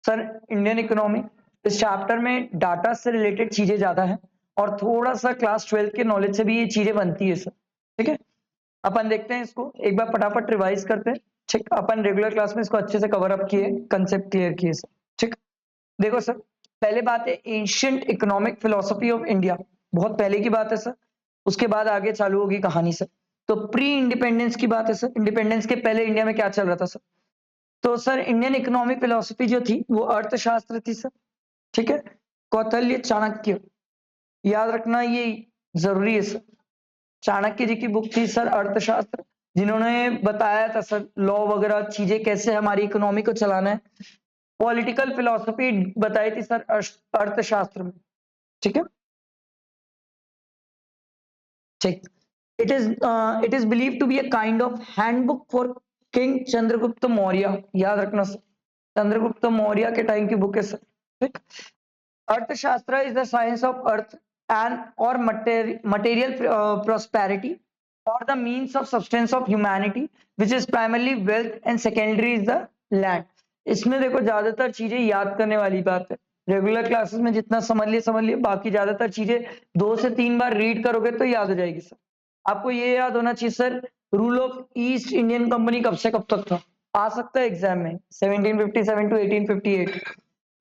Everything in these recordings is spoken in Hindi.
सर इंडियन इकोनॉमी, इस चैप्टर में डाटा से रिलेटेड चीजें ज्यादा है और थोड़ा सा क्लास 12 के नॉलेज से भी ये चीजें बनती है सर। ठीक है, अपन देखते हैं इसको एक बार फटाफट रिवाइज करते हैं। ठीक, अपन रेगुलर क्लास में इसको अच्छे से कवर अप किए, कंसेप्ट क्लियर किए सर। ठीक, देखो सर, पहले बात है ancient economic philosophy of India, बहुत पहले की बात है सर। उसके बाद आगे चालू होगी कहानी सर। तो प्री इंडिपेंडेंस की बात है सर, इंडिपेंडेंस के पहले इंडिया में क्या चल रहा था सर। तो सर इंडियन इकोनॉमिक फिलोसफी जो थी वो अर्थशास्त्र थी सर। ठीक है, कौटिल्य चाणक्य, याद रखना ये जरूरी है सर। चाणक्य जी की बुक थी सर अर्थशास्त्र, जिन्होंने बताया था सर लॉ वगैरह चीजें कैसे हमारी इकोनॉमी को चलाना है। पॉलिटिकल फिलोसफी बताई थी सर अर्थशास्त्र में। ठीक है, ठीक। It is believe to be a kind of handbook for king Chandragupta Maurya, याद रखना सर, चंद्रगुप्त मौर्य के टाइम की बुक है सर। ठीक, अर्थशास्त्र is the science of earth and और material prosperity or the means of substance of humanity which is primarily wealth and secondary is the land। इसमें देखो ज्यादातर चीजें याद करने वाली बात है, रेगुलर क्लासेस में जितना समझ लिए, बाकी ज्यादातर चीजें 2 से 3 बार रीड करोगे तो याद हो जाएगी सर। आपको ये याद होना चाहिए sir, rule of east Indian company कब से कब तक था, आ सकता है एग्जाम में, 1757 टू 1858।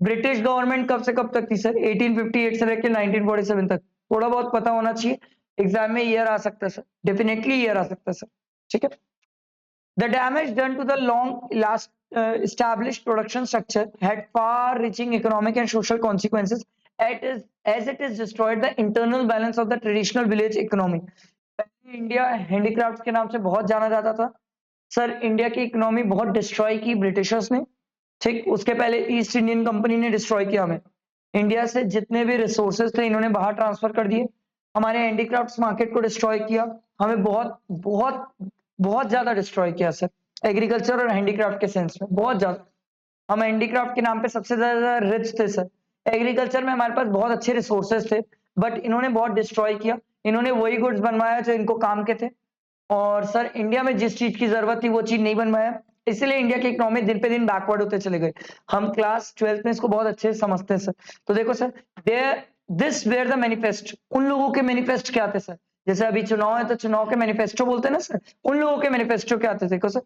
ब्रिटिश गवर्नमेंट कब से कब तक थी सर, 1858 से लेकर 1947 तक। थोड़ा बहुत पता होना चाहिए, एग्जाम में ईयर आ सकता है सर, डेफिनेटली ईयर आ सकता है सर। ठीक है, the damage done to the long last established production structure had far-reaching economic and social consequences as it is destroyed the internal balance of the traditional village economy। पहले इंडिया हैंडीक्राफ्ट के नाम से बहुत जाना जाता था सर, इंडिया की इकोनॉमी बहुत डिस्ट्रॉय की ब्रिटिशर्स ने। ठीक, उसके पहले ईस्ट इंडियन कंपनी ने डिस्ट्रॉय किया हमें, इंडिया से जितने भी रिसोर्सेज थे इन्होंने बाहर ट्रांसफर कर दिए, हमारे हैंडीक्राफ्ट्स मार्केट को डिस्ट्रॉय किया, हमें बहुत बहुत बहुत ज्यादा डिस्ट्रॉय किया सर, एग्रीकल्चर और हैंडीक्राफ्ट के सेंस में बहुत ज्यादा। हम हैंडीक्राफ्ट के नाम पे सबसे ज्यादा रिच थे सर, एग्रीकल्चर में हमारे पास बहुत अच्छे रिसोर्सेज थे, बट इन्होंने बहुत डिस्ट्रॉय किया, इन्होंने वही गुड्स बनवाया जो इनको काम के थे, और सर इंडिया में जिस चीज की जरूरत थी वो चीज नहीं बनवाया, इसलिए इंडिया की इकोनॉमी दिन पे दिन बैकवर्ड होते चले गए। हम क्लास 12th में इसको बहुत अच्छे से समझते हैं सर। तो देखो sir, there this where the manifest, उन लोगों के मैनिफेस्ट क्या थे सर, जैसे अभी चुनाव है तो चुनाव के मैनिफेस्टो बोलते हैं ना सर, उन लोगों के मैनिफेस्टो क्या थे देखो सर।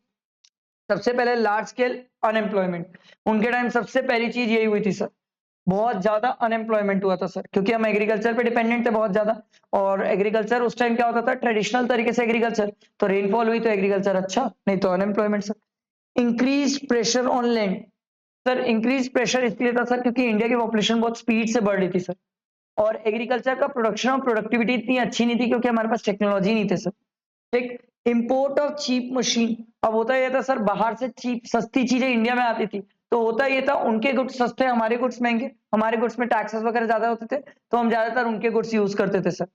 सबसे पहले लार्ज स्केल अनएम्प्लॉयमेंट, उनके टाइम सबसे पहली चीज यही हुई थी सर, बहुत ज्यादा अनएम्प्लॉयमेंट हुआ था सर, क्योंकि हम एग्रीकल्चर पे डिपेंडेंट थे बहुत ज्यादा, और एग्रीकल्चर उस टाइम क्या होता था, ट्रेडिशनल तरीके से एग्रीकल्चर, तो रेनफॉल हुई तो एग्रीकल्चर अच्छा, नहीं तो unemployment sir. Increase pressure on land, sir increase pressure इसलिए था सर क्योंकि इंडिया की पॉपुलेशन बहुत स्पीड से बढ़ रही थी सर, और एग्रीकल्चर का प्रोडक्शन और प्रोडक्टिविटी इतनी अच्छी नहीं थी क्योंकि हमारे पास टेक्नोलॉजी नहीं थे सर। एक इंपोर्ट ऑफ चीप मशीन, अब होता यह था सर बाहर से चीप सस्ती चीजें इंडिया में आती थी, तो होता ये था उनके गुड्स सस्ते हमारे गुड्स महंगे, हमारे गुड्स में टैक्सेस वगैरह ज्यादा होते थे तो हम ज्यादातर उनके गुड्स यूज करते थे sir.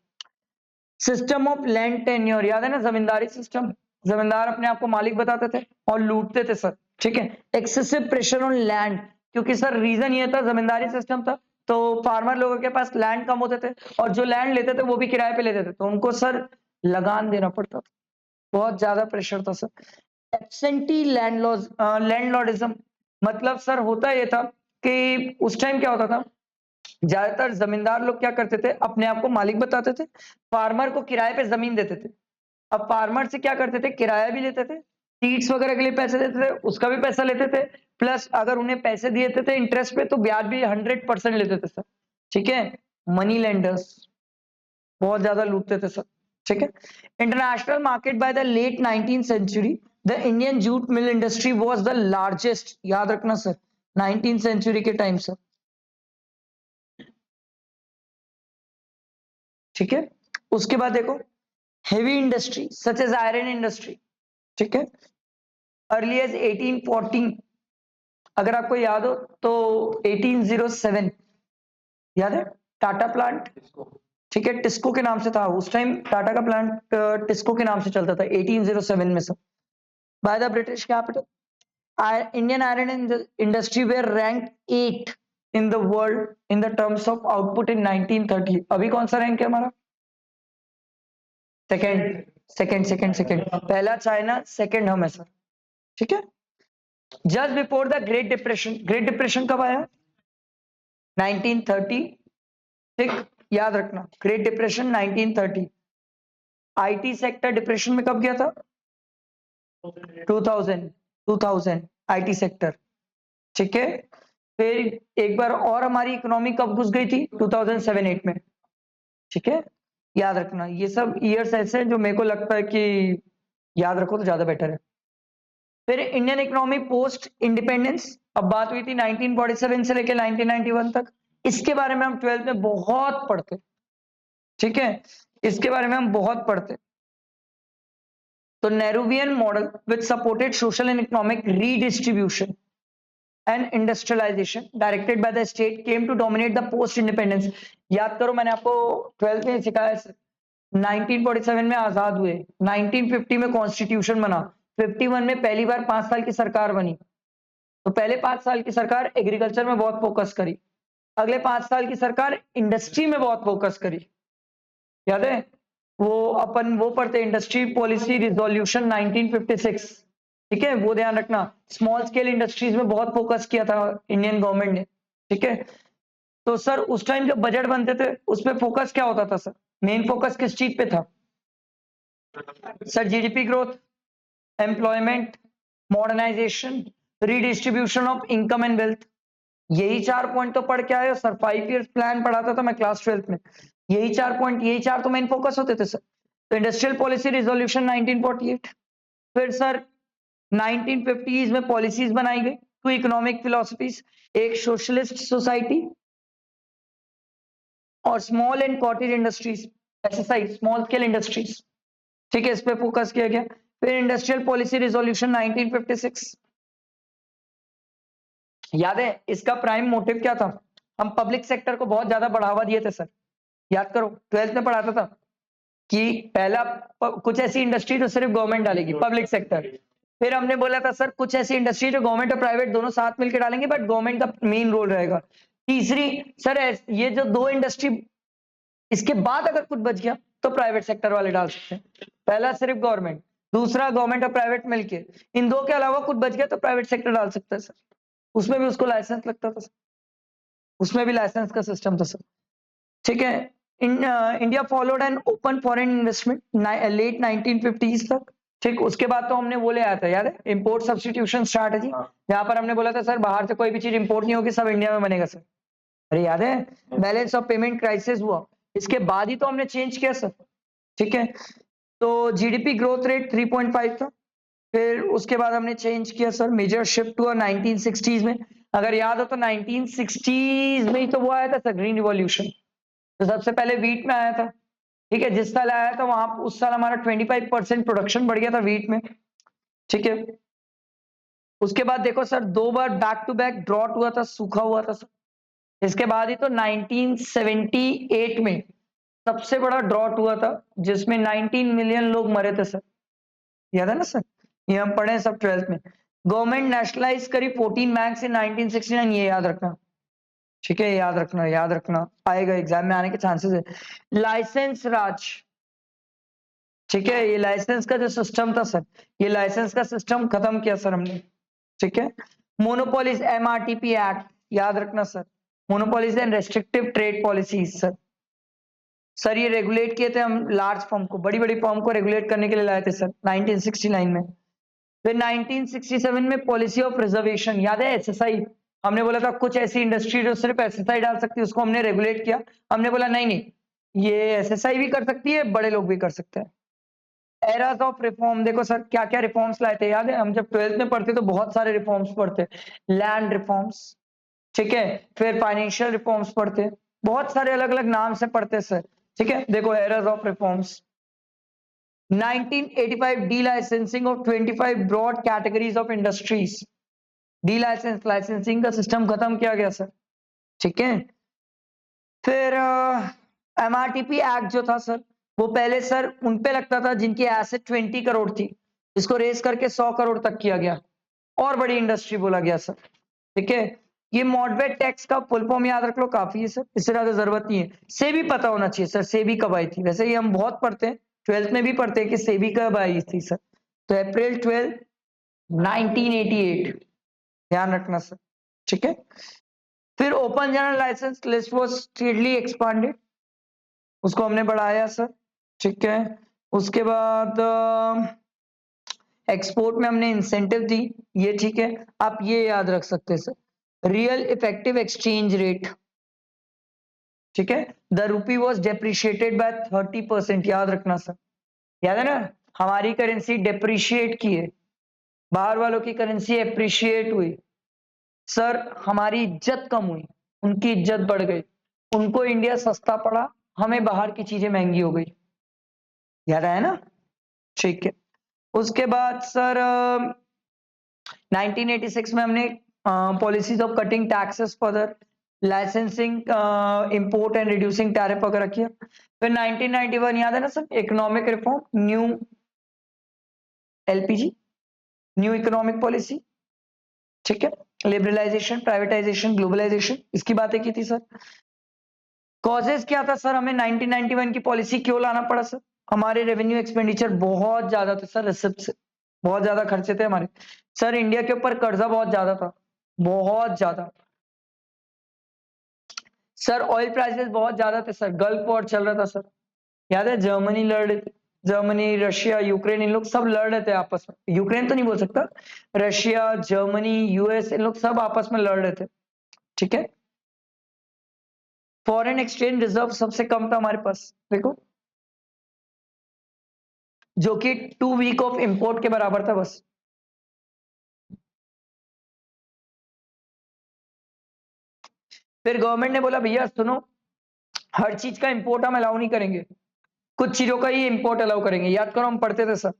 System of land tenure, याद है ना, जमींदारी सिस्टम, जमींदार अपने आप को मालिक बताते थे और लूटते थे सर। ठीक है, एक्सेसिव प्रेशर ऑन लैंड, क्योंकि सर रीजन ये था जमींदारी सिस्टम था, तो फार्मर लोगों के पास लैंड कम होते थे और जो लैंड लेते थे वो भी किराए पे लेते थे, तो उनको सर लगान देना पड़ता था, बहुत ज्यादा प्रेशर था सर। एब्सेंटी लैंडलॉर्डिज्म, मतलब सर होता ये था कि उस टाइम क्या होता था, ज्यादातर जमींदार लोग क्या करते थे, अपने आप को मालिक बताते थे, फार्मर को किराए पे जमीन देते थे। अब फार्मर से क्या करते थे, किराया भी लेते थे, सीड्स वगैरह के लिए पैसे देते थे, उसका भी पैसा लेते थे, प्लस अगर उन्हें पैसे दिए थे इंटरेस्ट पे तो ब्याज भी 100% लेते थे सर। ठीक है, मनी लेंडर्स बहुत ज्यादा लूटते थे सर। ठीक है, international market by the late 19th century the Indian jute mill industry was the largest, याद रखना सर, 19th सेंचुरी के टाइम सर। ठीक है, उसके बाद देखो heavy industry such as iron industry. ठीक है, अर्ली एज 1814, अगर आपको याद हो तो 1807, याद है, टाटा प्लांट। ठीक है, टिस्को के नाम से था उस टाइम, टाटा का प्लांट टिस्को के नाम से चलता था 1807 में sir, by the British capital. Indian iron industry were rank 8 in the world in the terms of output in 1930। अभी कौन सा रैंक है हमारा, सेकंड, सेकंड, पहला चाइना, सेकंड हम है सर। ठीक है, just before the great depression. Great depression कब आया? 1930। ठीक, याद रखना, great depression 1930। IT sector depression में कब गया था? 2000 आईटी सेक्टर। ठीक है, फिर एक बार और हमारी इकोनॉमी कब घुस गई थी? 2007-8 में। ठीक है, याद रखना, ये सब ईयर्स ऐसे हैं जो मेरे को लगता है कि याद रखो तो ज्यादा बेटर है। फिर इंडियन इकोनॉमी पोस्ट इंडिपेंडेंस, अब बात हुई थी 1947 से लेकर 1991 तक। इसके बारे में हम 12th में बहुत पढ़ते। ठीक है, इसके बारे में हम बहुत पढ़ते। तो Nehruvian model which supported social and economic redistribution and industrialization directed by the state came to dominate the post independence। याद करो, मैंने आपको 12th में सिखाया, 1947 में आजाद हुए, 1950 में कॉन्स्टिट्यूशन बना, 51 में पहली बार 5 साल की सरकार बनी। तो पहले 5 साल की सरकार एग्रीकल्चर में बहुत फोकस करी, अगले 5 साल की सरकार इंडस्ट्री में बहुत फोकस करी। याद है, वो अपन वो पढ़ते, इंडस्ट्री पॉलिसी रिजोल्यूशन 1956। ठीक है, वो ध्यान रखना, स्मॉल स्केल इंडस्ट्रीज में बहुत फोकस किया था इंडियन गवर्नमेंट ने। ठीक है, तो सर उस टाइम जब बजट बनते थे उसमें फोकस क्या होता था सर? मेन फोकस किस चीज पे था sir? GDP growth, employment, modernisation, redistribution of income and wealth. यही 4 पॉइंट तो पढ़ के आए हो सर, 5 ईयर्स प्लान पढ़ाता था मैं क्लास 12th में। यही 4 पॉइंट, यही 4 तो मेन फोकस होते थे सर। तो इंडस्ट्रियल पॉलिसी रिजोल्यूशन 1948। फिर सर 1950s में पॉलिसीज बनाई गई, टू इकोनॉमिक फिलोसफीज, एक सोशलिस्ट सोसाइटी और small and cottage industries, SSI, small scale industries. ठीक है, इस पे फोकस किया गया। फिर इंडस्ट्रियल पॉलिसी रिजोल्यूशन 1956। याद है इसका प्राइम मोटिव क्या था? हम पब्लिक सेक्टर को बहुत ज्यादा बढ़ावा दिए थे सर। याद करो, 12th में पढ़ाता था कि पहला कुछ ऐसी इंडस्ट्री जो सिर्फ गवर्नमेंट डालेगी, पब्लिक सेक्टर। फिर हमने बोला था सर कुछ ऐसी इंडस्ट्री जो गवर्नमेंट और प्राइवेट दोनों साथ मिलकर डालेंगे, बट गवर्नमेंट का मेन रोल रहेगा। तीसरी, सर ये जो 2 इंडस्ट्री, इसके बाद अगर कुछ बच गया तो प्राइवेट सेक्टर वाले डाल सकते हैं। पहला सिर्फ गवर्नमेंट, दूसरा गवर्नमेंट और प्राइवेट मिलके, इन 2 के अलावा कुछ बच गया तो प्राइवेट सेक्टर डाल सकता है सर। उसमें भी उसको लाइसेंस लगता था सर, उसमें भी लाइसेंस का सिस्टम था सर। ठीक है, India followed an open foreign investment late 1950s तक। ठीक, उसके बाद तो हमने वो ले आया था, याद है, इंपोर्ट सब्स्टिट्यूशन स्ट्रैटेजी, जहां पर हमने बोला था सर बाहर से कोई भी चीज इंपोर्ट नहीं होगी, सब इंडिया में बनेगा सर। अरे याद है, बैलेंस ऑफ पेमेंट क्राइसिस हुआ, इसके बाद ही तो हमने चेंज किया सर। ठीक है, तो जीडीपी ग्रोथ रेट 3.5 था। फिर उसके बाद हमने चेंज किया सर, मेजर शिफ्ट हुआ 1960s में। अगर याद हो तो 1960s में ही तो वो आया था सर, ग्रीन रिवॉल्यूशन। तो सबसे पहले वीट में आया था। ठीक है, जिस साल आया था वहां उस साल हमारा 25% प्रोडक्शन बढ़ गया था वीट में। ठीक है, उसके बाद देखो सर 2 बार बैक टू बैक ड्रॉट हुआ था, सूखा हुआ था सर। इसके बाद ही तो 1978 में सबसे बड़ा ड्रॉट हुआ था, जिसमें 19 मिलियन लोग मरे थे सर। याद है ना सर, ये हम पढ़े सब 12th में। गवर्नमेंट नेशनलाइज करी 14 बैंक्स इन 1969, ये याद रखना। ठीक है, याद रखना, याद रखना, आएगा एग्जाम में आने के चांसेस है। लाइसेंस राज, ठीक है, ये लाइसेंस का जो सिस्टम था सर, ये लाइसेंस का सिस्टम खत्म किया सर हमने। ठीक है, मोनोपोलीज, एमआरटीपी एक्ट, याद रखना sir, monopolies and restrictive trade policies sir. Sir ये रेगुलेट किए थे हम लार्ज फर्म को, बड़ी बड़ी फर्म को रेगुलेट करने के लिए लाए थे सर 1969 में। फिर 1967 में पॉलिसी ऑफ रिजर्वेशन, याद है, एसएसआई। हमने बोला था कुछ ऐसी इंडस्ट्री जो सिर्फ एसएसआई डाल सकती है, उसको हमने रेगुलेट किया। हमने बोला नहीं नहीं, ये एसएसआई भी कर सकती है, बड़े लोग भी कर सकते हैं। एरास ऑफ रिफॉर्म, देखो सर क्या क्या रिफॉर्म्स लाए थे, याद है, हम जब 12th में पढ़ते तो बहुत सारे रिफॉर्म्स पढ़ते। लैंड रिफॉर्म्स, ठीक है, फिर फाइनेंशियल रिफॉर्म्स पढ़ते, बहुत सारे अलग अलग नाम से पढ़ते सर। ठीक है, देखो eras of reforms. 1985 delicensing of 25 broad categories of industries. Delicense, licensing का सिस्टम खत्म किया गया सर। ठीक है, फिर एमआरटीपी एक्ट जो था सर, वो पहले सर उन पे लगता था जिनकी एसेट 20 करोड़ थी, इसको रेस करके 100 करोड़ तक किया गया, और बड़ी इंडस्ट्री बोला गया सर। ठीक है, ये मॉडरेट टैक्स का फुल फॉर्म याद रख लो, काफी है सर, इससे ज्यादा जरूरत नहीं है। सेबी पता होना चाहिए सर, सेबी कब आई थी, वैसे ये हम बहुत पढ़ते हैं, 12th में भी पढ़ते हैं कि सेबी कब आई थी सर। तो अप्रैल 12 1988। ध्यान रखना सर, ठीक है। फिर open general licence list was strictly expanded, उसको हमने बढ़ाया सर, ठीक है। उसके बाद एक्सपोर्ट में हमने इंसेंटिव दी, ये ठीक है। आप ये याद रख सकते हैं sir, real effective exchange rate, ठीक है। The rupee was depreciated bye 30%, याद रखना सर, याद है ना, हमारी करेंसी डेप्रिशिएट की है, बाहर वालों की करेंसी एप्रिशिएट हुई सर, हमारी इज्जत कम हुई, उनकी इज्जत बढ़ गई, उनको इंडिया सस्ता पड़ा, हमें बाहर की चीजें महंगी हो गई, याद आया ना, ठीक है। उसके बाद सर 1986 में हमने policies of cutting taxes further, licensing import and reducing tariff वगैरह किया। फिर 1991 याद है ना sir, economic reform, new LPG, new economic policy, ठीक है। लिबरलाइजेशन, प्राइवेटाइजेशन, ग्लोबलाइजेशन, इसकी बातें की थी सर। कॉजेस क्या था सर, हमें 1991 की पॉलिसी क्यों लाना पड़ा सर, हमारे रेवेन्यू एक्सपेंडिचर बहुत ज्यादा थे सर, रिसिप्ट से बहुत ज्यादा खर्चे थे हमारे सर, इंडिया के ऊपर कर्जा बहुत ज्यादा था, बहुत ज्यादा सर। ऑयल प्राइसेस बहुत ज्यादा थे सर, गल्फ वॉर चल रहा था सर, याद है, जर्मनी लड़ रहे थे, जर्मनी, रशिया, यूक्रेन, इन लोग सब लड़ रहे थे आपस में, यूक्रेन तो नहीं बोल सकता, रशिया, जर्मनी, यूएस, इन लोग सब आपस में लड़ रहे थे, ठीक है। फॉरेन एक्सचेंज रिजर्व सबसे कम था हमारे पास, देखो, जो कि 2 वीक ऑफ इंपोर्ट के बराबर था बस। फिर गवर्नमेंट ने बोला भैया सुनो, हर चीज का इंपोर्ट हम अलाउ नहीं करेंगे, कुछ चीजों का ही इंपोर्ट अलाउ करेंगे, याद करो हम पढ़ते थे सर।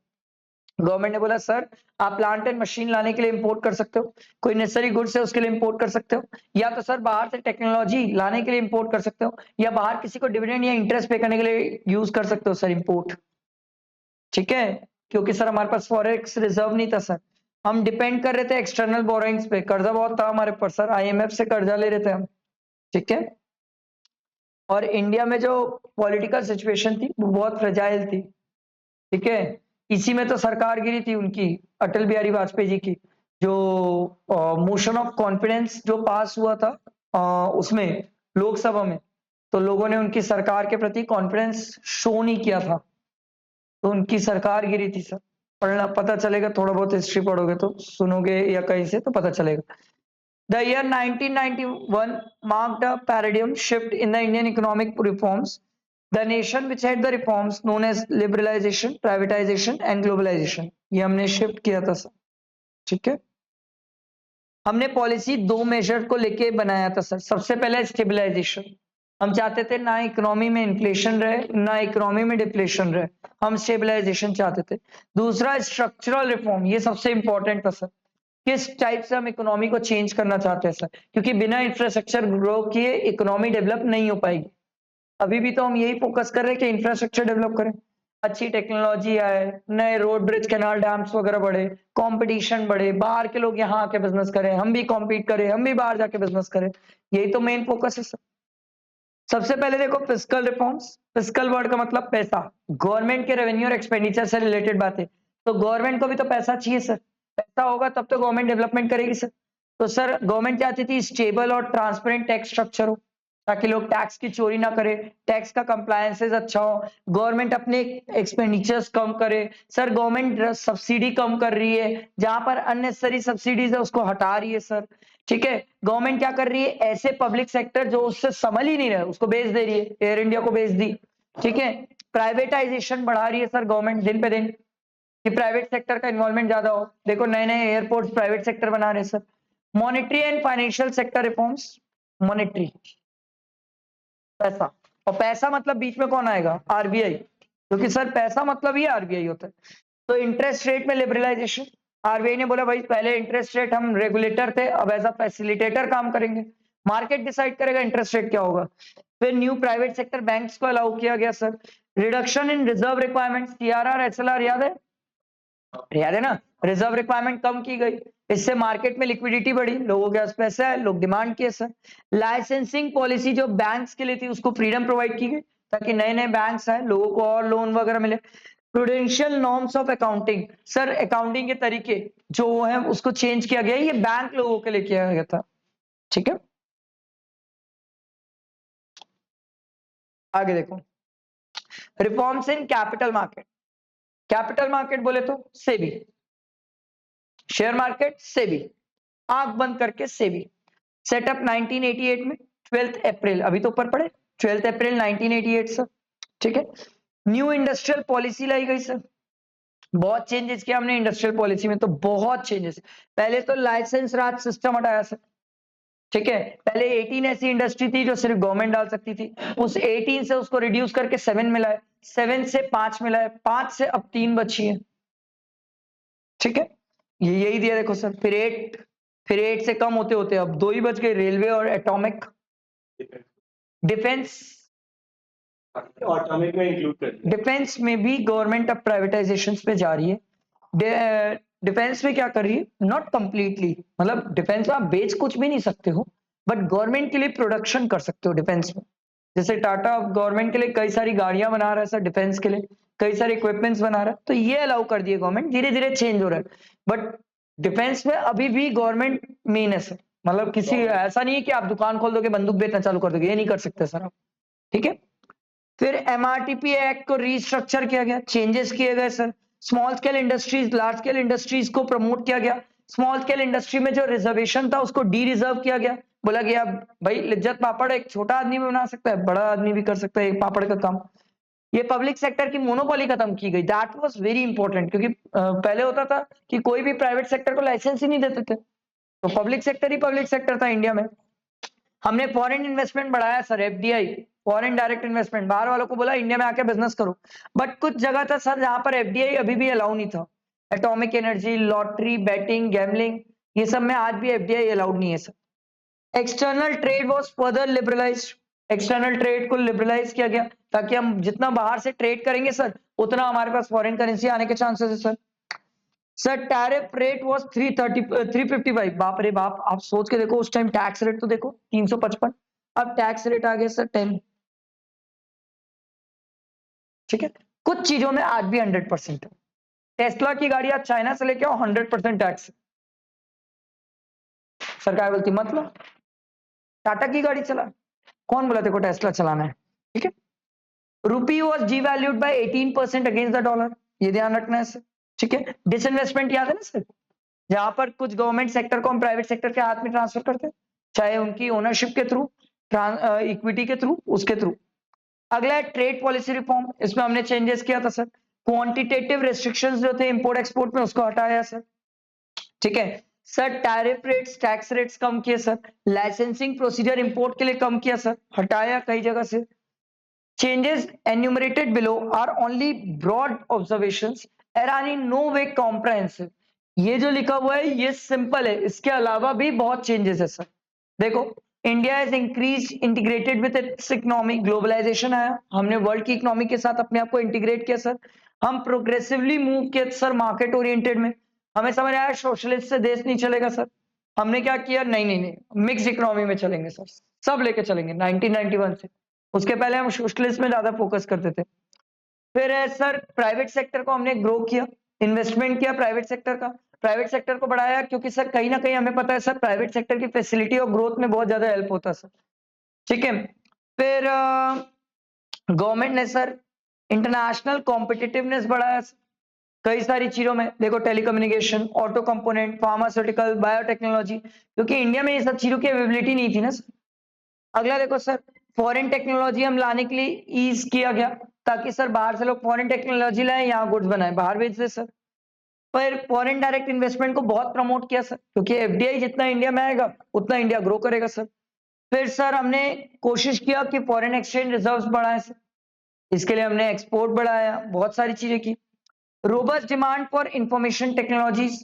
गवर्नमेंट ने बोला सर आप प्लांट एंड मशीन लाने के लिए इंपोर्ट कर सकते हो, कोई नेसेसरी गुड्स है उसके लिए इंपोर्ट कर सकते हो, या तो सर बाहर से टेक्नोलॉजी लाने के लिए इंपोर्ट कर सकते हो, या बाहर किसी को डिविडेंड या इंटरेस्ट पे करने के लिए यूज कर सकते हो सर इंपोर्ट, ठीक है। क्योंकि सर हमारे पास फॉरेक्स रिजर्व नहीं था सर, हम डिपेंड कर रहे थे एक्सटर्नल बोरोइंग्स पे, कर्जा बहुत था हमारे पास सर, आईएमएफ से कर्जा ले रहे थे हम, ठीक है। और इंडिया में जो पॉलिटिकल सिचुएशन थी वो बहुत फ्रेजाइल थी, ठीक है। इसी में तो सरकार गिरी थी उनकी, अटल बिहारी वाजपेयी जी की, जो मोशन ऑफ कॉन्फिडेंस जो पास हुआ था उसमें लोकसभा में, तो लोगों ने उनकी सरकार के प्रति कॉन्फिडेंस शो नहीं किया था, तो उनकी सरकार गिरी थी सर। पढ़ना पता चलेगा, थोड़ा बहुत हिस्ट्री पढ़ोगे तो, सुनोगे या कहीं से तो पता चलेगा। The year 1991 marked a paradigm shift in the Indian economic reforms. The nation which had the reforms known as liberalization, privatization and globalization. ये हमने शिफ्ट किया था सर, ठीक है। हमने पॉलिसी 2 मेजर को लेके बनाया था सर। सबसे पहले स्टेबलाइजेशन, हम चाहते थे ना इकोनॉमी में इन्फ्लेशन रहे ना इकोनॉमी में डिप्लेशन रहे, हम स्टेबलाइजेशन चाहते थे। दूसरा स्ट्रक्चरल रिफॉर्म, ये सबसे इंपॉर्टेंट था सर, किस टाइप से हम इकोनॉमी को चेंज करना चाहते हैं सर, क्योंकि बिना इंफ्रास्ट्रक्चर ग्रो किए इकोनॉमी डेवलप नहीं हो पाएगी। अभी भी तो हम यही फोकस कर रहे हैं कि इंफ्रास्ट्रक्चर डेवलप करें, अच्छी टेक्नोलॉजी आए, नए रोड, ब्रिज, कैनाल, डैम्स वगैरह बढ़े, कंपटीशन बढ़े, बाहर के लोग यहाँ आके बिजनेस करें, हम भी कॉम्पीट करें, हम भी बाहर जाके बिजनेस करें, यही तो मेन फोकस है सर। सबसे पहले देखो फिस्कल रिफॉर्म्स, फिस्कल वर्ड का मतलब पैसा, गवर्नमेंट के रेवेन्यू और एक्सपेंडिचर से रिलेटेड बातें, तो गवर्नमेंट को भी तो पैसा चाहिए सर, पैसा होगा तब तो गवर्नमेंट डेवलपमेंट करेगी सर। तो सर गवर्नमेंट चाहती थी स्टेबल और ट्रांसपेरेंट टैक्स स्ट्रक्चर हो, ताकि लोग टैक्स की चोरी ना करे, टैक्स का कंप्लायंसेस अच्छा हो, गवर्नमेंट अपने एक्सपेंडिचर्स कम करे। सर गवर्नमेंट सब्सिडी कम कर रही है, जहां पर अननेसेसरी सब्सिडीज है उसको हटा रही है सर, ठीक है। गवर्नमेंट क्या कर रही है, ऐसे पब्लिक सेक्टर जो उससे संभल ही नहीं रहे उसको बेच दे रही है, एयर इंडिया को बेच दी, ठीक है। प्राइवेटाइजेशन बढ़ा रही है सर गवर्नमेंट दिन पे दिन, कि प्राइवेट सेक्टर का इन्वॉल्वमेंट ज्यादा हो, देखो नए नए एयरपोर्ट्स प्राइवेट सेक्टर बना रहे हैं sir. Monetary and financial sector reforms, monetary, पैसा, और पैसा मतलब बीच में कौन आएगा, आरबीआई, क्योंकि सर पैसा मतलब ही आरबीआई होता है। तो इंटरेस्ट रेट में लिबरलाइजेशन, आरबीआई ने बोला भाई पहले इंटरेस्ट रेट हम रेगुलेटर थे, अब एज अ फैसिलिटेटर काम करेंगे, मार्केट डिसाइड करेगा इंटरेस्ट रेट क्या होगा। फिर न्यू प्राइवेट सेक्टर बैंक्स को अलाउ किया गया sir. Reduction in reserve requirement, CRR, SLR, याद है, याद है ना, रिजर्व रिक्वायरमेंट कम की गई, इससे मार्केट में लिक्विडिटी बढ़ी, लोगों के पास पैसा है, लोग डिमांड किए सर। लाइसेंसिंग पॉलिसी जो बैंक्स के लिए थी उसको फ्रीडम प्रोवाइड की गई, ताकि नए नए बैंक्स आए, लोगों को और लोन वगैरह मिले। Prudential norms of accounting, sir accounting के तरीके जो है उसको चेंज किया गया, ये बैंक लोगों के लिए किया गया था, ठीक है। आगे देखो, reforms in capital market. Capital market बोले तो सेबी, शेयर मार्केट सेबी, आंख बंद करके सेबी। सेटअप 1988 में 12 अप्रैल, अभी तो ऊपर पड़े, 12 अप्रैल 1988 सर, ठीक है। न्यू इंडस्ट्रियल पॉलिसी लाई गई सर, बहुत चेंजेस किया हमने इंडस्ट्रियल पॉलिसी में, तो बहुत चेंजेस। पहले तो लाइसेंस राज सिस्टम हटाया सर, ठीक है। पहले 18 ऐसी इंडस्ट्री थी जो सिर्फ गवर्नमेंट डाल सकती थी, उस 18 से उसको रिड्यूस करके 7 मिला है, 7 से 5 मिला है, 5 से अब 3 बची है, ठीक है। ये यही दिया देखो सर, फिर 8 से कम होते होते अब 2 ही बच गए, रेलवे और एटॉमिक। डिफेंस, एटॉमिक में इंक्लूड कर दिया। डिफेंस में भी गवर्नमेंट अब प्राइवेटाइजेशन पे जा रही है। डिफेंस में क्या कर रही है, नॉट कंप्लीटली, मतलब डिफेंस में आप बेच कुछ भी नहीं सकते हो, बट गवर्नमेंट के लिए प्रोडक्शन कर सकते हो डिफेंस में। जैसे टाटा गवर्नमेंट के लिए कई सारी गाड़ियां बना रहा है सर, डिफेंस के लिए कई सारे इक्विपमेंट्स बना रहा है, तो ये अलाउ कर दिए गवर्नमेंट, धीरे धीरे चेंज हो रहा है। बट डिफेंस में अभी भी गवर्नमेंट मेन है सर, मतलब किसी ऐसा नहीं है कि आप दुकान खोल दोगे बंदूक बेचना चालू कर दोगे, ये नहीं कर सकते सर आप, ठीक है। फिर एमआरटीपी एक्ट को रीस्ट्रक्चर किया गया, चेंजेस किए गए sir. Small scale industries, large scale industries को प्रमोट किया गया। स्मॉल स्केल इंडस्ट्री में जो रिजर्वेशन था उसको डी रिजर्व किया गया, बोला गया भाई लिज्जत पापड़ एक छोटा आदमी भी बना सकता है, बड़ा आदमी भी कर सकता है पापड़ का काम। ये पब्लिक सेक्टर की मोनोपोली खत्म की गई, दैट वाज वेरी इंपॉर्टेंट, क्योंकि पहले होता था कि कोई भी प्राइवेट सेक्टर को लाइसेंस ही नहीं देते थे, तो पब्लिक सेक्टर ही पब्लिक सेक्टर था इंडिया में। हमने फॉरेन इन्वेस्टमेंट बढ़ाया sir, FDI, foreign direct investment, बाहर वालों को बोला इंडिया में आके बिजनेस करो। बट कुछ जगह था सर जहां पर एफडीआई अभी भी अलाउ नहीं था, atomic energy, lottery, batting, gambling, ये सब में आज भी एफडीआई अलाउड नहीं है sir. External trade was further liberalised, external trade को लिबरलाइज किया गया, ताकि हम जितना बाहर से ट्रेड करेंगे सर उतना हमारे पास फॉरेन करेंसी आने के चांसेस है sir. Sir tariff rate was 355, बाप रे बाप, आप सोच के देखो उस टाइम टैक्स रेट तो देखो 355, अब टैक्स रेट आ गया सर 10, ठीक है। कुछ चीजों में आज भी 100% है। टेस्ला की गाड़ी आप चाइना से लेके आओ 100% टैक्स, सरकार बोलती मतलब। टाटा की गाड़ी चला, कौन बोला देखो टेस्ला चलाना है, ठीक है। Rupee was devalued by 18% against the dollar, ये ध्यान रखना है सर, ठीक है। डिसइन्वेस्टमेंट याद है ना सर, जहां पर कुछ गवर्नमेंट सेक्टर को हम प्राइवेट सेक्टर के हाथ में ट्रांसफर करते हैं, चाहे उनकी ओनरशिप के थ्रू, इक्विटी के थ्रू, उसके थ्रू। अगला है ट्रेड पॉलिसी रिफॉर्म, इसमें हमने चेंजेस किया था सर। क्वांटिटेटिव रेस्ट्रिक्शंस जो थे इंपोर्ट एक्सपोर्ट में उसको हटाया सर, ठीक है। Sir tariff rates, tax rates कम किए सर। लाइसेंसिंग प्रोसीजर इंपोर्ट के लिए कम किया सर, हटाया कई जगह से। Changes enumerated below are only broad observations and are in no way comprehensive. ये जो लिखा हुआ है ये सिंपल है, इसके अलावा भी बहुत चेंजेस है सर। देखो, India is increase integrated with its economy, globalisation आया, हमने वर्ल्ड की इकोनॉमी के साथ अपने आप को इंटीग्रेट किया सर। हम प्रोग्रेसिवली मूव किया सर मार्केट ओरिएंटेड में, हमें समझ आया सोशलिस्ट से देश नहीं चलेगा सर। हमने क्या किया, नहीं नहीं नहीं, मिक्स इकोनॉमी में चलेंगे सर, सब लेके चलेंगे 1991 से। उसके पहले हम सोशलिस्ट में ज्यादा फोकस करते थे। फिर है सर प्राइवेट सेक्टर को हमने ग्रो किया, इन्वेस्टमेंट किया प्राइवेट सेक्टर का, प्राइवेट सेक्टर को बढ़ाया, क्योंकि सर कहीं ना कहीं हमें पता है सर प्राइवेट सेक्टर की फैसिलिटी और ग्रोथ में बहुत ज्यादा हेल्प होता है सर, ठीक है। फिर गवर्नमेंट ने सर इंटरनेशनल कॉम्पिटिटिवनेस बढ़ाया कई सारी चीजों में, देखो telecommunication, auto component, pharmaceutical, biotechnology, क्योंकि इंडिया में ये सब चीजों की अवेलेबिलिटी नहीं थी ना सर। अगला देखो सर, फॉरेन टेक्नोलॉजी हम लाने के लिए ईज किया गया, ताकि सर बाहर से लोग फॉरेन टेक्नोलॉजी लाए, यहाँ गुड्स बनाए, बाहर भेज दे सर। फिर फॉरेन डायरेक्ट इन्वेस्टमेंट को बहुत प्रमोट किया सर, क्योंकि एफडीआई जितना इंडिया में आएगा उतना इंडिया ग्रो करेगा सर। फिर सर हमने कोशिश किया कि फॉरेन एक्सचेंज रिजर्व्स बढ़ाएं सर, इसके लिए हमने एक्सपोर्ट बढ़ाया, बहुत सारी चीजें की। Robust demand for information technologies,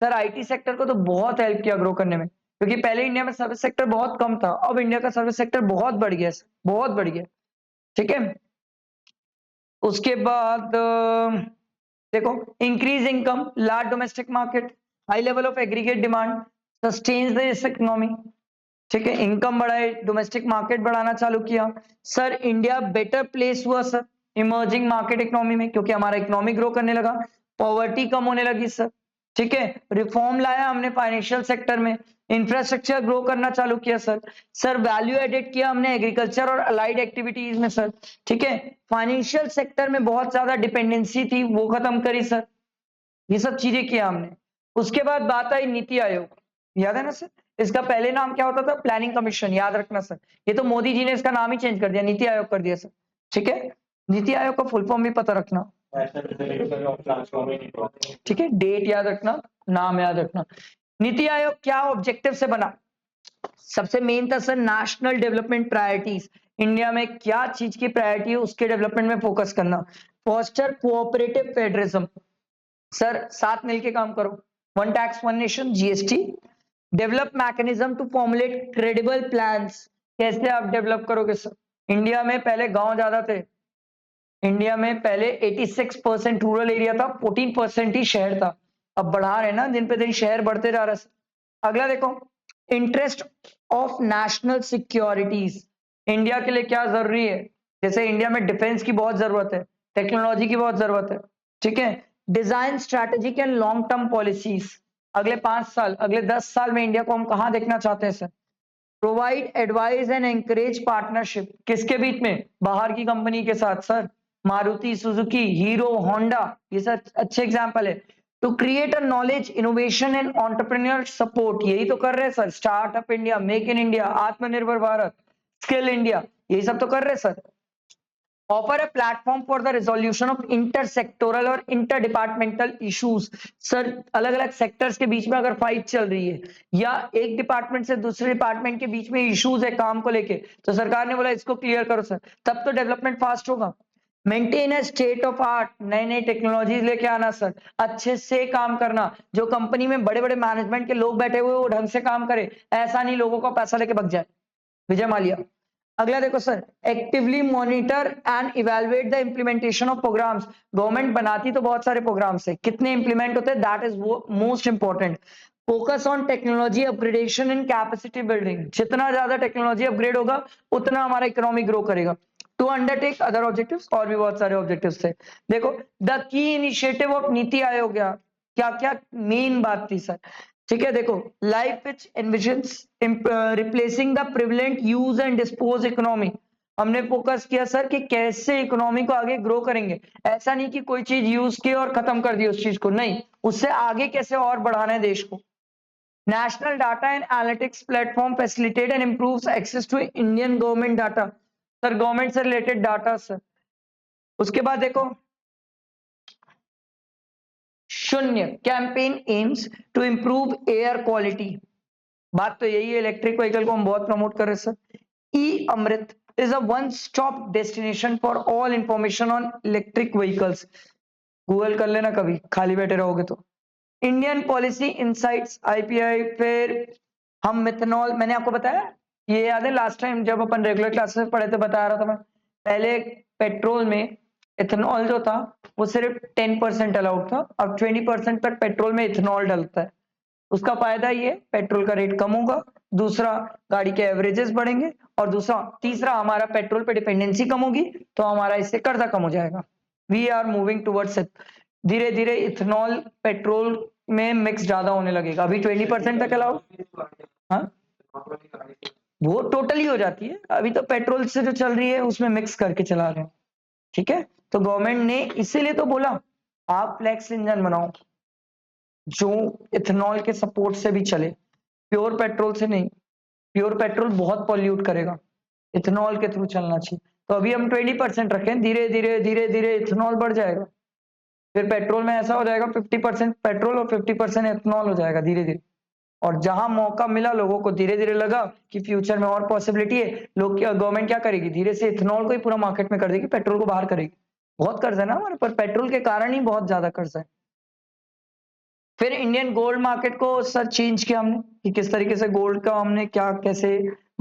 sir IT sector को तो बहुत हेल्प किया ग्रो करने में, क्योंकि पहले इंडिया में सर्विस सेक्टर बहुत कम था, अब इंडिया का सर्विस सेक्टर बहुत बढ़ गया, बहुत बढ़ गया, ठीक है। उसके बाद देखो, increase income, large domestic market, high level of aggregate demand, sustains this economy, ठीक है। इनकम बढ़ाए, डोमेस्टिक मार्केट बढ़ाना चालू किया सर, इंडिया बेटर प्लेस हुआ सर, इमर्जिंग मार्केट इकोनॉमी में, क्योंकि हमारा इकोनॉमी ग्रो करने लगा, पॉवर्टी कम होने लगी सर, ठीक है। रिफॉर्म लाया हमने फाइनेंशियल सेक्टर में, इंफ्रास्ट्रक्चर ग्रो करना चालू किया सर वैल्यू एडेड किया हमने एग्रीकल्चर और अलाइड एक्टिविटीज में सर, ठीक है। फाइनेंशियल सेक्टर में बहुत ज्यादा डिपेंडेंसी थी, वो खत्म करी सर, ये सब चीजें किया हमने। उसके बाद बात आई नीति आयोग, याद है ना सर, इसका पहले नाम क्या होता था, प्लानिंग कमीशन, याद रखना सर। ये तो मोदी जी ने इसका नाम ही चेंज कर दिया, नीति आयोग कर दिया सर, ठीक है। नीति आयोग का फुल फॉर्म भी पता रखना, ठीक है, डेट याद रखना, नाम याद रखना। नीति आयोग क्या ऑब्जेक्टिव से बना, सबसे मेन था sir national development priorities, India में क्या चीज की प्रायोरिटी है उसके डेवलपमेंट में फोकस करना। फोस्टर कोऑपरेटिव फेडरलिज्म, सर साथ मिलके काम करो, one tax one nation GST. Develop mechanism to formulate credible plans, कैसे आप डेवलप करोगे सर, इंडिया में पहले गांव ज्यादा थे, इंडिया में पहले 86% रूरल एरिया था, 14% ही शहर था, अब बढ़ा रहे ना, दिन पे दिन शहर बढ़ते जा रहा है। अगला देखो, interest of national securities, India के लिए क्या जरूरी है, जैसे इंडिया में डिफेंस की बहुत जरूरत है, टेक्नोलॉजी की बहुत जरूरत है, ठीक है। Design strategic and long term policies, अगले 5 साल अगले 10 साल में इंडिया को हम कहां देखना चाहते हैं sir. Provide advice and encourage partnership, किसके बीच में, बाहर की कंपनी के साथ sir, Maruti Suzuki Hero Honda, ये सब अच्छे एग्जांपल है। To create a knowledge innovation and entrepreneur support, यही तो कर रहे हैं sir, startup India, make in India, Atmanirbhar Bharat, skill India, यही सब तो कर रहे हैं sir. Offer a platform for the resolution of intersectoral और इंटर डिपार्टमेंटल इश्यूज, सर अलग अलग सेक्टर्स के बीच में अगर फाइट चल रही है या एक डिपार्टमेंट से दूसरे डिपार्टमेंट के बीच में इश्यूज है काम को लेके, तो सरकार ने बोला इसको क्लियर करो सर, तब तो डेवलपमेंट फास्ट होगा। Maintain A state of art, नई नई टेक्नोलॉजीज लेके आना सर, अच्छे से काम करना, जो कंपनी में बड़े बड़े मैनेजमेंट के लोग बैठे हुए वो ढंग से काम करे, ऐसा नहीं लोगों का पैसा लेके भग जाए, विजय माल्या। अगला देखो sir, actively monitor and evaluate the implementation of programmes, government बनाती तो बहुत सारे प्रोग्राम्स है, कितने इंप्लीमेंट होते हैं दैट इज वो most important. Focus on technology upgradation and capacity building, जितना ज्यादा टेक्नोलॉजी अपग्रेड होगा उतना हमारा इकोनॉमी ग्रो करेगा। टू अंडरटेक अदर ऑब्जेक्टिव्स, और भी बहुत सारे ऑब्जेक्टिव्स थे। देखो the key initiative of NITI Aayog, क्या क्या मेन बात थी सर, ठीक है। देखो life which envisions replacing the prevalent use and dispose economy, हमने फोकस किया सर कि कैसे इकोनॉमी को आगे ग्रो करेंगे, ऐसा नहीं कि कोई चीज यूज की और खत्म कर दी उस चीज को, नहीं, उससे आगे कैसे और बढ़ाना है देश को। National data and analytics platform facilitate and improves access to Indian government data, sir government से रिलेटेड डाटा सर। उसके बाद देखो Shoonya campaign aims to improve air quality, बात तो यही है, इलेक्ट्रिक व्हीकल को हम बहुत प्रमोट कर रहे हैं sir. E Amrit is a one stop destination for all information on electric vehicles, Google कर लेना कभी खाली बैठे रहोगे तो। इंडियन पॉलिसी इनसाइट्स आईपीआई, फिर हम मिथनॉल, मैंने आपको बताया, ये याद है लास्ट टाइम जब अपन रेगुलर क्लासेस में पढ़े थे, बता रहा था मैं, पहले पेट्रोल में इथेनॉल जो था वो सिर्फ 10% अलाउड था, अब 20% तक पेट्रोल में इथेनॉल डलता है। उसका फायदा ये पेट्रोल का रेट कम होगा, दूसरा गाड़ी के एवरेजेस बढ़ेंगे, और दूसरा तीसरा हमारा पेट्रोल पे डिपेंडेंसी कम होगी, तो हमारा इससे कर्जा कम हो जाएगा। We are moving towards it, धीरे धीरे इथेनॉल पेट्रोल में मिक्स ज्यादा होने लगेगा, अभी 20% तक अलाउड, हाँ वो टोटली हो जाती है, अभी तो पेट्रोल से जो चल रही है उसमें मिक्स करके चला रहे हैं, ठीक है। तो गवर्नमेंट ने इसीलिए तो बोला आप फ्लेक्स इंजन बनाओ जो इथेनॉल के सपोर्ट से भी चले, प्योर पेट्रोल से नहीं, प्योर पेट्रोल बहुत पॉल्यूट करेगा, इथेनॉल के थ्रू चलना चाहिए। तो अभी हम 20% रखें, धीरे धीरे धीरे धीरे इथेनॉल बढ़ जाएगा, फिर पेट्रोल में ऐसा हो जाएगा 50% पेट्रोल और 50% इथेनॉल हो जाएगा धीरे धीरे। और जहां मौका मिला लोगों को, धीरे धीरे लगा कि फ्यूचर में और पॉसिबिलिटी है, लोग गवर्नमेंट क्या करेगी, धीरे से इथेनॉल को ही पूरा मार्केट में कर देगी, पेट्रोल को बाहर करेगी। बहुत कर्ज है ना हमारे पर, पेट्रोल के कारण ही बहुत ज्यादा कर्ज है। फिर इंडियन गोल्ड मार्केट को सर चेंज किया हमने कि किस तरीके से गोल्ड का हमने क्या कैसे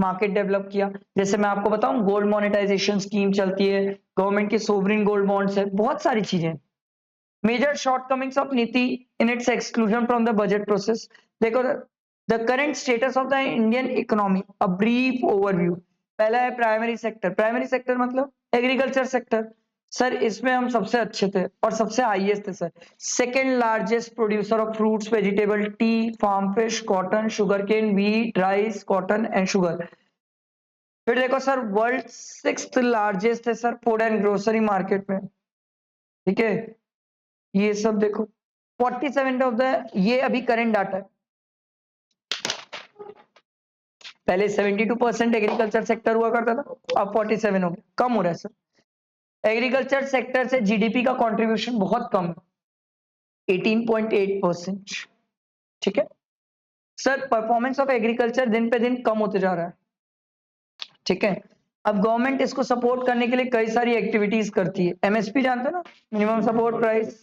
मार्केट डेवलप किया। जैसे मैं आपको बताऊं, गोल्ड मोनेटाइजेशन स्कीम चलती है, गवर्नमेंट की सोवरिन गोल्ड बॉन्ड्स है, बहुत सारी चीजें। Major shortcomings of NITI in its exclusion from the budget process, देखो the current status of the Indian economy, a brief overview. पहला है प्राइमरी सेक्टर, प्राइमरी सेक्टर मतलब एग्रीकल्चर सेक्टर, सर इसमें हम सबसे अच्छे थे और सबसे हाईएस्ट थे sir. Second largest producer of fruits, vegetable, tea, farm fish, cotton, sugarcane, wheat, rice, cotton and sugar. फिर देखो सर वर्ल्ड सिक्स्थ लार्जेस्ट है sir food and grocery market में, ठीक है। ये सब देखो 47 ऑफ द, ये अभी करंट डाटा है, पहले 72% एग्रीकल्चर सेक्टर हुआ करता था, अब 47 हो गया, कम हो रहा है सर। एग्रीकल्चर सेक्टर से जीडीपी का कंट्रीब्यूशन बहुत कम है, 18.8%, ठीक है सर। परफॉर्मेंस ऑफ एग्रीकल्चर दिन पे दिन कम होते जा रहा है, ठीक है। अब गवर्नमेंट इसको सपोर्ट करने के लिए कई सारी एक्टिविटीज करती है। एमएसपी जानते हो ना, मिनिमम सपोर्ट प्राइस,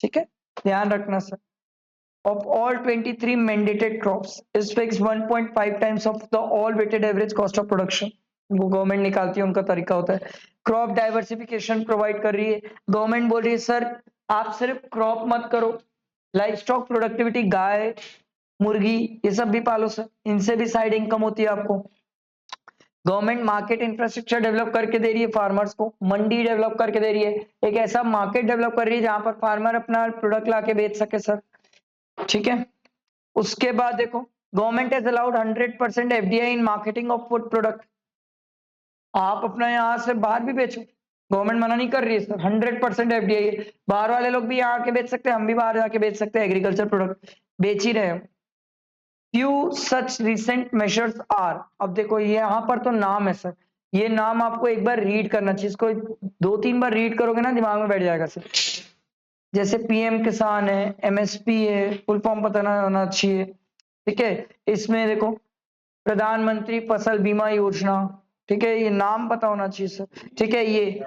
ठीक है, ध्यान रखना sir. Of all 23 mandated crops is fixed 1.5 times of the all weighted average cost of production। वो गवर्नमेंट निकालती है, उनका तरीका होता है। क्रॉप डाइवर्सिफिकेशन प्रोवाइड कर रही है गवर्नमेंट, बोल रही है सर आप सिर्फ क्रॉप मत करो, लाइफ स्टॉक प्रोडक्टिविटी, गाय, मुर्गी, ये सब भी पालो सर, इनसे भी साइड इनकम होती है आपको। गवर्नमेंट मार्केट इंफ्रास्ट्रक्चर डेवलप करके दे रही है फार्मर्स को, मंडी डेवलप करके दे रही है, एक ऐसा मार्केट डेवलप कर रही है जहां पर फार्मर अपना प्रोडक्ट लाके बेच सके सर, ठीक है। उसके बाद देखो government has allowed 100% FDI in marketing of food product. आप अपना यहाँ से बाहर भी बेचो, गवर्नमेंट मना नहीं कर रही है सर, 100% एफडीआई है, बाहर वाले लोग भी यहाँ आके बेच सकते हैं, हम भी बाहर जाके बेच सकते हैं, एग्रीकल्चर प्रोडक्ट बेच ही रहे हैं। Few such recent measures are, अब देखो ये यहाँ पर तो नाम है सर, ये नाम आपको एक बार रीड करना चाहिए, इसको 2-3 बार रीड करोगे ना दिमाग में बैठ जाएगा सर। जैसे पीएम किसान है, एमएसपी है, फुल फॉर्म पता ना होना चाहिए, ठीक है। इसमें देखो प्रधानमंत्री फसल बीमा योजना, ठीक है, ये नाम पता होना चाहिए सर, ठीक है। ये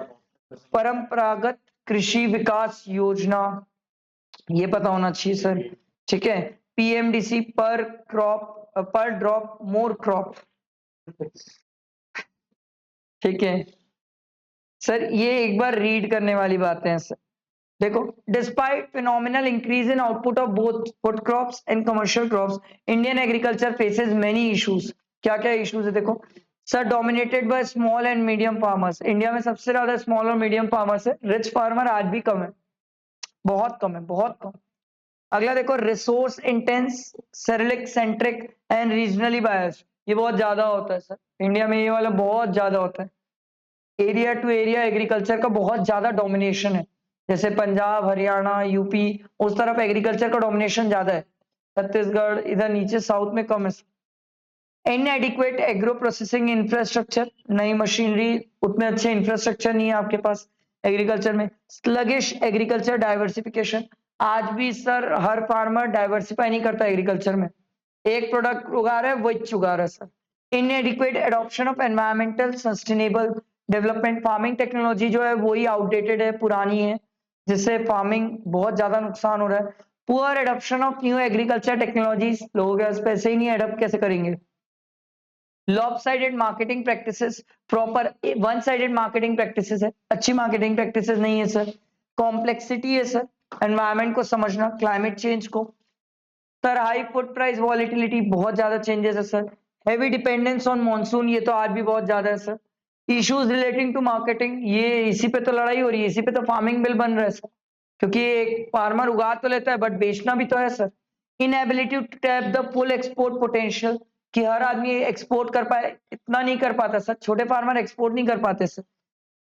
परंपरागत कृषि विकास योजना, ये पता होना चाहिए सर, ठीक है। पीएमडीसी पर क्रॉप, पर ड्रॉप मोर क्रॉप, ठीक है सर, ये एक बार रीड करने वाली बातें हैं सर। देखो despite phenomenal increase in output of both food crops and commercial crops, Indian agriculture faces many issues. क्या क्या इश्यूज है देखो sir, dominated by small and medium farmers, India में सबसे ज्यादा स्मॉल और मीडियम फार्मर्स है, रिच फार्मर आज भी कम है, बहुत कम है, बहुत कम। अगला देखो resource intense, cereal centric and regionally biased, ये बहुत ज्यादा होता है सर इंडिया में, ये वाला बहुत ज्यादा होता है। एरिया टू एरिया एग्रीकल्चर का बहुत ज्यादा डोमिनेशन है, जैसे पंजाब, हरियाणा, यूपी, उस तरफ एग्रीकल्चर का डोमिनेशन ज्यादा है, छत्तीसगढ़ इधर नीचे साउथ में कम है। इनएडिक्वेट एग्रो प्रोसेसिंग इंफ्रास्ट्रक्चर, नई मशीनरी, उतने अच्छे इंफ्रास्ट्रक्चर नहीं है आपके पास एग्रीकल्चर में। स्लगिश एग्रीकल्चर डाइवर्सिफिकेशन, आज भी सर हर फार्मर डाइवर्सिफाई नहीं करता एग्रीकल्चर में, एक प्रोडक्ट उगा रहा है वही उगा रहा है sir. इनएडिक्वेट adoption of environmental sustainable development, farming technology जो है वही आउटडेटेड है, पुरानी है, जिससे फार्मिंग बहुत ज्यादा नुकसान हो रहा है। Poor adoption of new agriculture technologies, लोगों के पास पैसे ही नहीं, एडॉप्ट कैसे करेंगे। Lopsided marketing practices, proper one sided marketing practices है, अच्छी मार्केटिंग प्रैक्टिसेस नहीं है सर। कॉम्प्लेक्सिटी है सर, एनवायरमेंट को समझना, क्लाइमेट चेंज को। Sir high food price volatility, बहुत ज्यादा चेंजेस है sir. Heavy dependence on monsoon, ये तो आज भी बहुत ज्यादा है sir. Issues relating to marketing, ये इसी पे तो लड़ाई हो रही है, इसी पे तो फार्मिंग बिल बन रहा है सर, क्योंकि एक फार्मर उगा तो लेता है बट बेचना भी तो है sir. Inability to tap the full export potential, कि हर आदमी एक्सपोर्ट कर पाए इतना नहीं कर पाता सर, छोटे फार्मर एक्सपोर्ट नहीं कर पाते sir.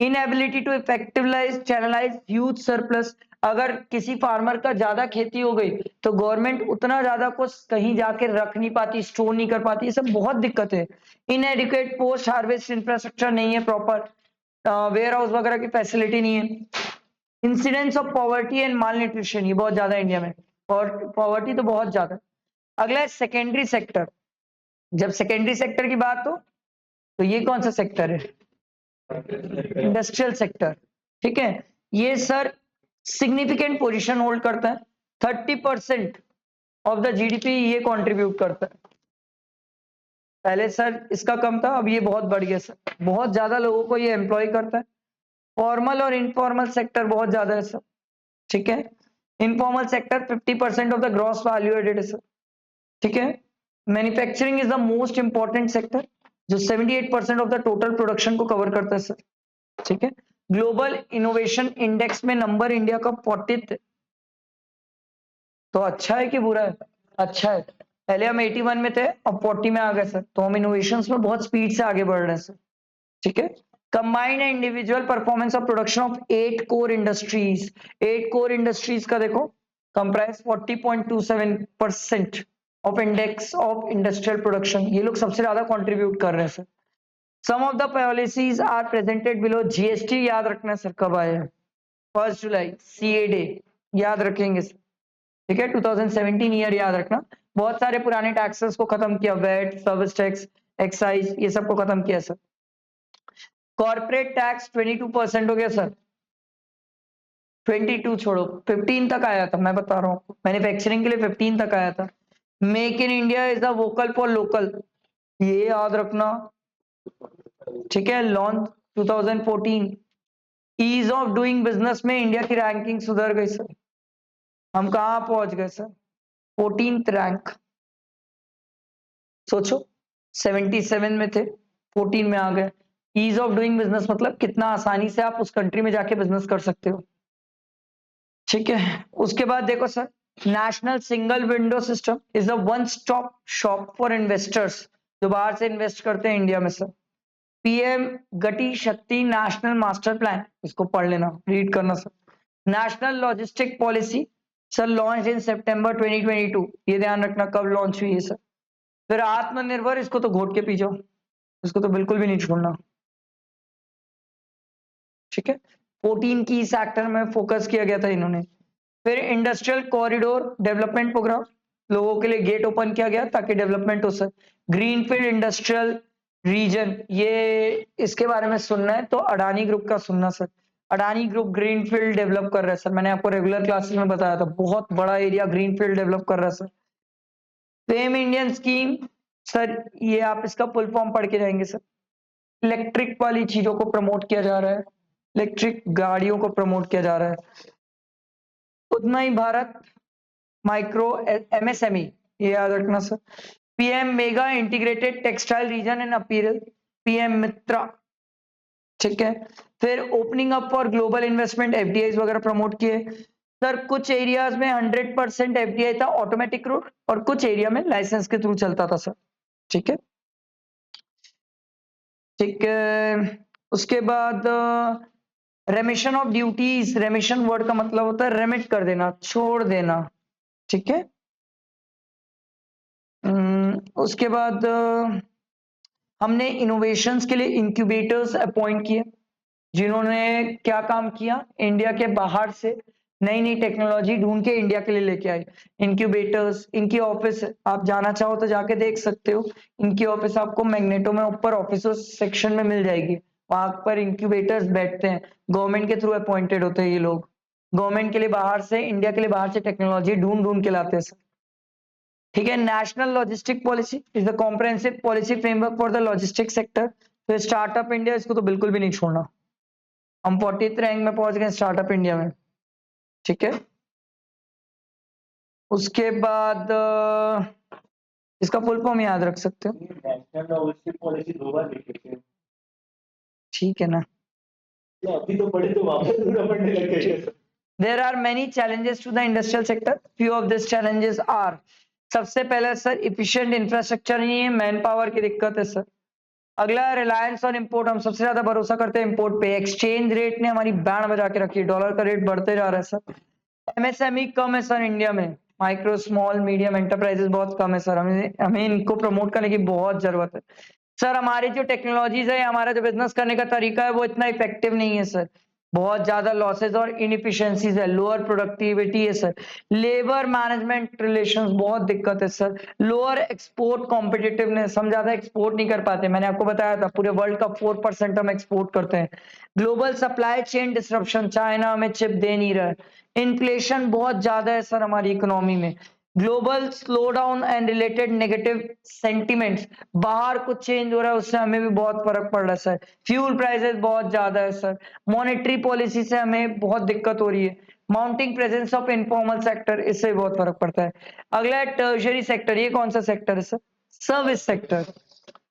Inability to effectively channelize huge surplus, अगर किसी फार्मर का ज्यादा खेती हो गई तो गवर्नमेंट उतना ज्यादा कुछ कहीं जाके रख नहीं पाती, स्टोर नहीं कर पाती, ये सब बहुत दिक्कत है। इनएडिक्वेट पोस्ट हार्वेस्ट इंफ्रास्ट्रक्चर नहीं है, प्रॉपर वेयर हाउस वगैरह की फैसिलिटी नहीं है। Incidence of poverty and mall nutrition, ये बहुत ज्यादा है इंडिया में, और पॉवर्टी तो बहुत ज्यादा। अगला है सेकेंडरी सेक्टर, जब सेकेंडरी सेक्टर की बात हो तो ये कौन सा सेक्टर है, इंडस्ट्रियल सेक्टर, ठीक है। ये सर सिग्निफिकेंट पोजीशन होल्ड करता है, 30% ऑफ द जीडीपी ये कंट्रीब्यूट करता है। पहले सर इसका कम था, अब ये बहुत बढ़ गया सर, बहुत ज्यादा लोगों को ये एम्प्लॉय करता है। फॉर्मल और इनफॉर्मल सेक्टर बहुत ज्यादा है सर, ठीक है। Informal sector 50% of the gross value added है सर, ठीक है। Manufacturing is the most important sector, जो 78% ऑफ द टोटल प्रोडक्शन को कवर करता है सर, ठीक है। ग्लोबल इनोवेशन इंडेक्स में नंबर इंडिया का 40th, तो अच्छा है कि बुरा है? अच्छा है। पहले हम 81 में थे, अब 40 में आ गए सर, तो हम इनोवेशंस में बहुत स्पीड से आगे बढ़ रहे हैं सर। ठीक है। Combined individual performance of production of 8 core industries, 8 core industries का देखो comprise 40.27% of index of industrial production, ये लोग सबसे ज्यादा कंट्रीब्यूट कर रहे हैं sir. Some of the policies are presented below, GST याद रखना सर कब आया, 1 जुलाई, सीए डे याद रखेंगे सर। ठीक है, 2017 ईयर याद रखना। बहुत सारे पुराने टैक्सेस को खत्म किया, वैट, सर्विस टैक्स, एक्साइज, ये सब को खत्म किया सर। कॉर्पोरेट टैक्स 22% हो गया सर, 22 छोड़ो, 15 तक आया था, मैं बता रहा हूँ मैन्युफैक्चरिंग के लिए 15 तक आया था। Make in India is the vocal for local, ये याद रखना। ठीक है, launch 2014। Ease of doing business में इंडिया की रैंकिंग सुधर गई सर, हम कहाँ पहुंच गए सर, 14th रैंक। सोचो 77 में थे, 14 में आ गए। ईज ऑफ डूइंग बिजनेस मतलब कितना आसानी से आप उस कंट्री में जाके बिजनेस कर सकते हो। ठीक है, उसके बाद देखो sir, national single window system is a one stop shop for investors, जो बाहर से इन्वेस्ट करते हैं इंडिया में सर। पीएम गति शक्ति नेशनल मास्टर प्लान, इसको पढ़ लेना, रीड करना sir. National logistic policy sir launch in सितंबर 2022, ये ध्यान रखना कब लॉन्च हुई है सर। फिर आत्मनिर्भर, इसको तो घोट के पी जाओ, इसको तो बिल्कुल भी नहीं छोड़ना। ठीक है, 14 की सेक्टर में फोकस किया गया था इन्होंने। फिर इंडस्ट्रियल कॉरिडोर डेवलपमेंट प्रोग्राम, लोगों के लिए गेट ओपन किया गया ताकि डेवलपमेंट हो सके। ग्रीनफील्ड इंडस्ट्रियल रीजन, ये इसके बारे में सुनना है तो अडानी ग्रुप का सुनना sir. Adani group greenfield develop कर रहा है सर, मैंने आपको रेगुलर क्लासेस में बताया था, बहुत बड़ा एरिया ग्रीनफील्ड डेवलप कर रहा है sir. Fame Indian scheme sir, ये आप इसका फुल फॉर्म पढ़ के जाएंगे सर। इलेक्ट्रिक वाली चीजों को प्रमोट किया जा रहा है, इलेक्ट्रिक गाड़ियों को प्रमोट किया जा रहा है। उतना ही भारत माइक्रो एमएसएमई, ये याद रखना sir. PM mega integrated textile region and apparel, PM Mitra. ठीक है, फिर opening up for global investment, FDI वगैरह प्रमोट किए सर। कुछ एरियाज में 100% एफडीआई था ऑटोमेटिक रूट, और कुछ एरिया में लाइसेंस के थ्रू चलता था सर। ठीक है, ठीक है। उसके बाद रेमिशन ऑफ ड्यूटीज, रेमिशन वर्ड का मतलब होता है रेमिट कर देना, छोड़ देना। ठीक है, उसके बाद हमने इनोवेशंस के लिए इंक्यूबेटर्स अपॉइंट किए, जिन्होंने क्या काम किया, इंडिया के बाहर से नई नई टेक्नोलॉजी ढूंढ के इंडिया के लिए लेके आए। इंक्यूबेटर्स, इनकी ऑफिस आप जाना चाहो तो जाके देख सकते हो, इनकी ऑफिस आपको मैग्नेटो में ऊपर ऑफिसर्स सेक्शन में मिल जाएगी, वहां पर इंक्यूबेटर्स बैठते हैं, गवर्नमेंट के थ्रू अपॉइंटेड होते हैं ये लोग, गवर्नमेंट के लिए बाहर से, इंडिया के लिए बाहर से टेक्नोलॉजी ढूंढ ढूंढ के लाते हैं। ठीक है, national logistic policy is the comprehensive policy framework for the logistic sector. तो स्टार्टअप इंडिया, इसको तो बिल्कुल भी नहीं छोड़ना, हम 40th रैंक में पहुंच गए स्टार्टअप इंडिया में। ठीक है, उसके बाद इसका फुल फॉर्म याद रख सकते हो, नेशनल लॉजिस्टिक पॉलिसी 2 बार लिख चुके हैं। ठीक है ना, अभी तो पढ़े तो वापस पूरा पढ़ने लग गए। There are many challenges to the industrial sector. Few of these challenges are, सबसे पहले सर इफिशिएंट इंफ्रास्ट्रक्चर नहीं है, मैन पावर की दिक्कत है सर। अगला रिलायंस ऑन इंपोर्ट, हम सबसे ज्यादा भरोसा करते हैं इंपोर्ट पे। एक्सचेंज रेट ने हमारी बैंड बजा के रखी है, डॉलर का रेट बढ़ते जा रहा है सर। एमएसएमई कम है सर इंडिया में, माइक्रो स्मॉल मीडियम एंटरप्राइजेस बहुत कम है सर, हमें हमें इनको प्रमोट करने की बहुत जरूरत है सर। हमारी जो टेक्नोलॉजीज है, हमारा जो बिजनेस करने का तरीका है, वो इतना इफेक्टिव नहीं है सर, बहुत ज्यादा लॉसेज और इनएफिशिएंसीज है, लोअर प्रोडक्टिविटी है सर, लेबर मैनेजमेंट रिलेशंस बहुत दिक्कत है सर, लोअर एक्सपोर्ट कॉम्पिटिटिवनेस, हम ज्यादा एक्सपोर्ट नहीं कर पाते, मैंने आपको बताया था पूरे वर्ल्ड का 4% हम एक्सपोर्ट करते हैं। Global supply chain disruption, China हमें चिप दे नहीं रहा है। इन्फ्लेशन बहुत ज्यादा है सर हमारी इकोनॉमी में। Global slow down and related negative sentiments, बाहर कुछ चेंज हो रहा है उससे हमें भी बहुत फर्क पड़ रहा है सर। फ्यूल प्राइसेस बहुत ज्यादा है सर। मॉनेटरी पॉलिसी से हमें बहुत दिक्कत हो रही है। Mounting presence of informal sector, इससे बहुत फर्क पड़ता है। अगला है टर्शरी सेक्टर, ये कौन सा सेक्टर है सर, सर्विस सेक्टर।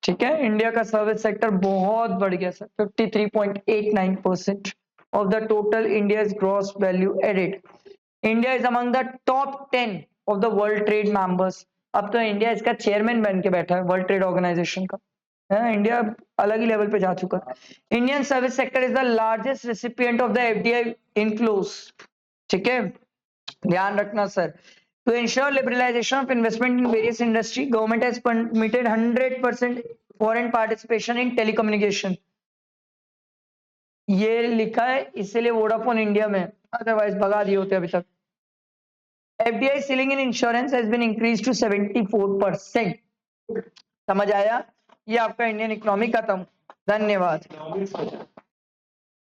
ठीक है, इंडिया का सर्विस सेक्टर बहुत बढ़ गया sir, 53.89%। of the total India's gross value added. India is among the top 10 of the World Trade members. अब तो इंडिया इसका चेयरमैन बन के बैठा है वर्ल्ड ट्रेड ऑर्गेनाइजेशन का. इंडिया अलग ही लेवल पे जा चुका है. Indian service sector is the largest recipient of the FDI inflows. ठीक है, ध्यान रखना sir. To ensure liberalization of investment in various industry, government has permitted 100% foreign participation in telecommunication. ये लिखा है इसलिए वोडाफोन इंडिया में, अदरवाइज भगा दिए होते अभी तक. FDI ceiling in insurance has been increased to 74%. समझ आया? ये आपका इंडियन इकोनॉमी खत्म. धन्यवाद. Economics में